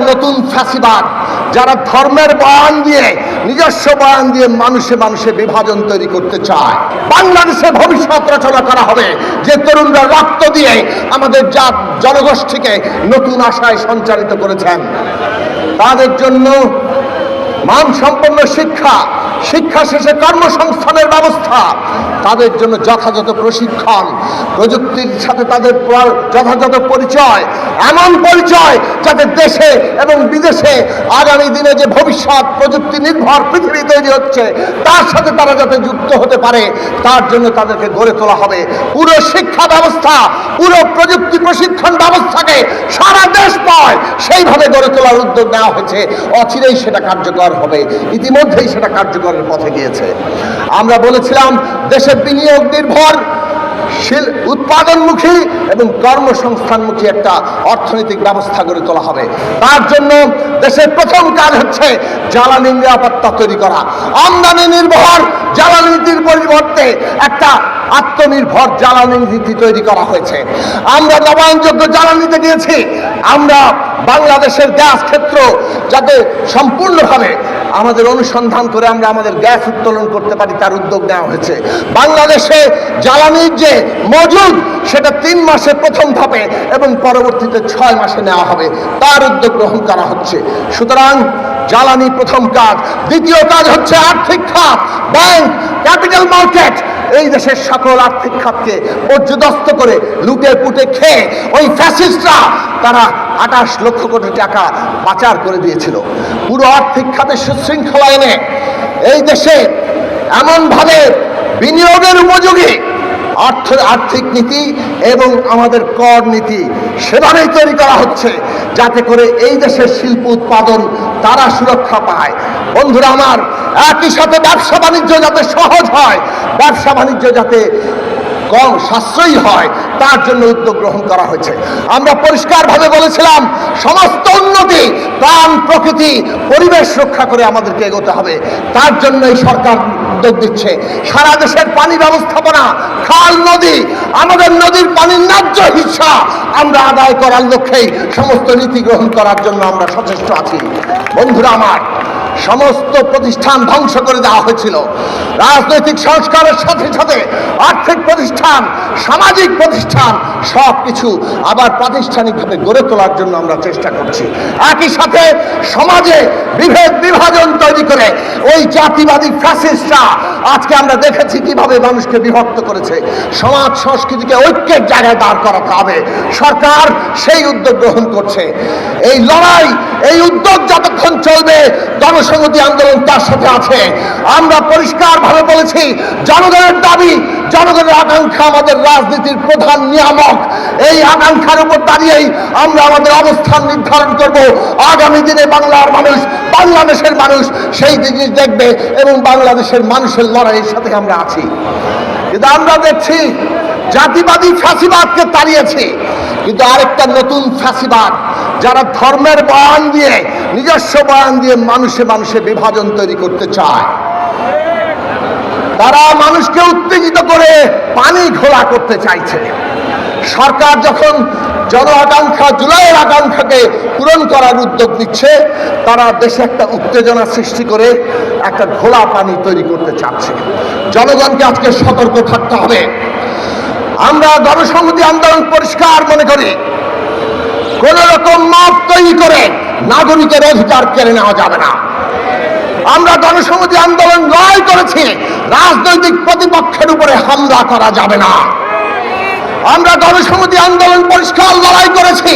নতুন ফ্যাসিবাদ, যারা ধর্মের বয়ান দিয়ে, নিজস্ব বয়ান দিয়ে মানুষে মানুষে বিভাজন তৈরি করতে চায়। বাংলাদেশে ভবিষ্যৎ রচনা করা হবে যে তরুণরা রক্ত দিয়ে আমাদের জনগোষ্ঠীকে নতুন আশায় সঞ্চারিত করেছেন। তাদের জন্য মানসম্পন্ন শিক্ষা, শিক্ষা শেষে কর্মসংস্থানের ব্যবস্থা, তাদের জন্য যথাযথ প্রশিক্ষণ, প্রযুক্তির সাথে তাদের যথাযথ পরিচয়, এমন পরিচয় যাতে দেশে এবং বিদেশে আগামী দিনে যে ভবিষ্যৎ প্রযুক্তি নির্ভর পৃথিবী তৈরি হচ্ছে তার সাথে তারা যাতে যুক্ত হতে পারে, তার জন্য তাদেরকে গড়ে তোলা হবে। পুরো শিক্ষা ব্যবস্থা, পুরো প্রযুক্তি প্রশিক্ষণ ব্যবস্থাকে সারা দেশ পায় সেইভাবে গড়ে তোলার উদ্যোগ নেওয়া হয়েছে। অচিরেই সেটা কার্যকর হবে, ইতিমধ্যেই সেটা কার্যকরের পথে গিয়েছে। আমরা বলেছিলাম দেশে বিনিয়োগ নির্ভর, উৎপাদনমুখী এবং কর্মসংস্থানমুখী একটা অর্থনৈতিক ব্যবস্থা গড়ে তোলা হবে। তার জন্য দেশের প্রথম কাজ হচ্ছে জ্বালানি নিরাপত্তা তৈরি করা। আমদানি নির্ভর জ্বালানি নীতির পরিবর্তে একটা আত্মনির্ভর জ্বালানি নীতি তৈরি করা হয়েছে। আমরা নবায়নযোগ্য জ্বালানিতে গিয়েছি। আমরা বাংলাদেশের গ্যাস ক্ষেত্র যাতে সম্পূর্ণভাবে আমাদের অনুসন্ধান করে আমরা আমাদের গ্যাস উত্তোলন করতে পারি তার উদ্যোগ নেওয়া হয়েছে। বাংলাদেশে জ্বালানির যে মজুদ সেটা 3 মাসে প্রথম ধাপে এবং পরবর্তীতে 6 মাসে নেওয়া হবে, তার উদ্যোগ গ্রহণ করা হচ্ছে। সুতরাং জ্বালানি প্রথম কাজ। দ্বিতীয় কাজ হচ্ছে আর্থিক খাত, ব্যাংক, ক্যাপিটাল মার্কেট। এই দেশের সকল আর্থিক খাতকে পর্যদস্ত করে লুটে পুটে খেয়ে ওই ফ্যাসিস্টরা তারা 28 লক্ষ কোটি টাকা পাচার করে দিয়েছিল। পুরো আর্থিক খাতে সুশৃঙ্খলা এনে এই দেশে এমনভাবে বিনিয়োগের উপযোগী আর্থিক নীতি এবং আমাদের কর নীতি সেভাবেই তৈরি করা হচ্ছে যাতে করে এই দেশের শিল্প উৎপাদন তারা সুরক্ষা পায়। বন্ধুরা আমার, একই সাথে ব্যবসা বাণিজ্য যাতে সহজ হয়, ব্যবসা বাণিজ্য যাতে কম সাশ্রয়ী হয়, তার জন্য উদ্যোগ গ্রহণ করা হয়েছে। আমরা পরিষ্কারভাবে বলেছিলাম সমস্ত উন্নতি, প্রাণ, প্রকৃতি, পরিবেশ রক্ষা করে আমাদেরকে এগোতে হবে। তার জন্য এই সরকার উদ্যোগ দিচ্ছে। সারা দেশের পানি ব্যবস্থাপনা, খাল, নদী, আমাদের নদীর পানির ন্যায্য হিস্সা আমরা আদায় করার লক্ষ্যেই সমস্ত নীতি গ্রহণ করার জন্য আমরা সচেষ্ট আছি। বন্ধুরা আমার, সমস্ত প্রতিষ্ঠান ধ্বংস করে দেওয়া হয়েছিল। রাজনৈতিক সংস্কারের সাথে সাথে আর্থিক প্রতিষ্ঠান, সামাজিক প্রতিষ্ঠান সব কিছু আবার প্রাতিষ্ঠানিকভাবে গড়ে তোলার জন্য আমরা চেষ্টা করছি। একই সাথে সমাজে বিভেদ বিভাজন তৈরি করে ওই জাতিবাদী ফ্যাসিস্টরা আজকে আমরা দেখেছি কিভাবে মানুষকে বিভক্ত করেছে। সমাজ সংস্কৃতিকে ঐক্যের জায়গায় দাঁড় করাতে হবে। সরকার সেই উদ্যোগ গ্রহণ করছে। এই লড়াই, এই উদ্যোগ যতক্ষণ চলবে জনসংহতি আন্দোলন তার সাথে আছে। আমরা পরিষ্কারভাবে বলেছি জনগণের দাবি, জনগণের আকাঙ্ক্ষা আমাদের রাজনীতির প্রধান নিয়ামক। এই আকাঙ্ক্ষার উপর দাঁড়িয়েই আমরা আমাদের অবস্থান নির্ধারণ করব। আগামী দিনে বাংলার মানুষ, বাংলাদেশের মানুষ সেই জিনিস দেখবে এবং বাংলাদেশের মানুষের লড়াইয়ের সাথে আমরা আছি। কিন্তু আমরা দেখছি জাতিবাদী ফ্যাসিবাদকে তাড়িয়েছি, কিন্তু আরেকটা নতুন ফ্যাসিবাদ, যারা ধর্মের বয়ান দিয়ে, নিজস্ব বয়ান দিয়ে মানুষে মানুষে বিভাজন তৈরি করতে চায়। তারা মানুষকে উত্তেজিত করে পানি ঘোলা করতে চাইছে। সরকার যখন জন আকাঙ্ক্ষা, জুলাইয়ের আকাঙ্ক্ষাকে পূরণ করার উদ্যোগ নিচ্ছে, তারা দেশে একটা উত্তেজনা সৃষ্টি করে একটা ঘোলা পানি তৈরি করতে চাচ্ছে। জনগণকে আজকে সতর্ক থাকতে হবে। আমরা গণসংহতি আন্দোলন পরিষ্কার মনে করি, কোন রকম মত তৈরি করে নাগরিকের অধিকার কেড়ে নেওয়া যাবে না। আমরা গণসংহতি আন্দোলন লড়াই করেছি, রাজনৈতিক প্রতিপক্ষের উপরে হামলা করা যাবে না। আমরা গণসংহতি আন্দোলন পরিষ্কার লড়াই করেছি,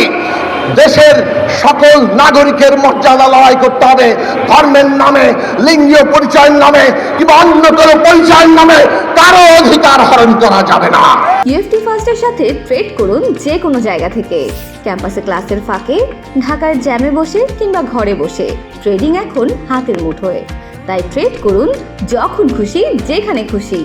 দেশের সকল নাগরিকের মর্যাদা লড়াই করতে হবে। ধর্মের নামে, লিঙ্গীয় পরিচয়ের নামে কিংবা অন্য কোনো পরিচয়ের নামে কারো অধিকার হরণ করা যাবে না। ইউএফটি ফার্স্টের সাথে ট্রেড করুন যে কোনো জায়গা থেকে। ক্যাম্পাসে ক্লাসের ফাঁকে, ঢাকার জ্যামে বসে কিংবা ঘরে বসে ট্রেডিং এখন হাতের মুঠোয়। তাই ট্রেড করুন যখন খুশি, যেখানে খুশি।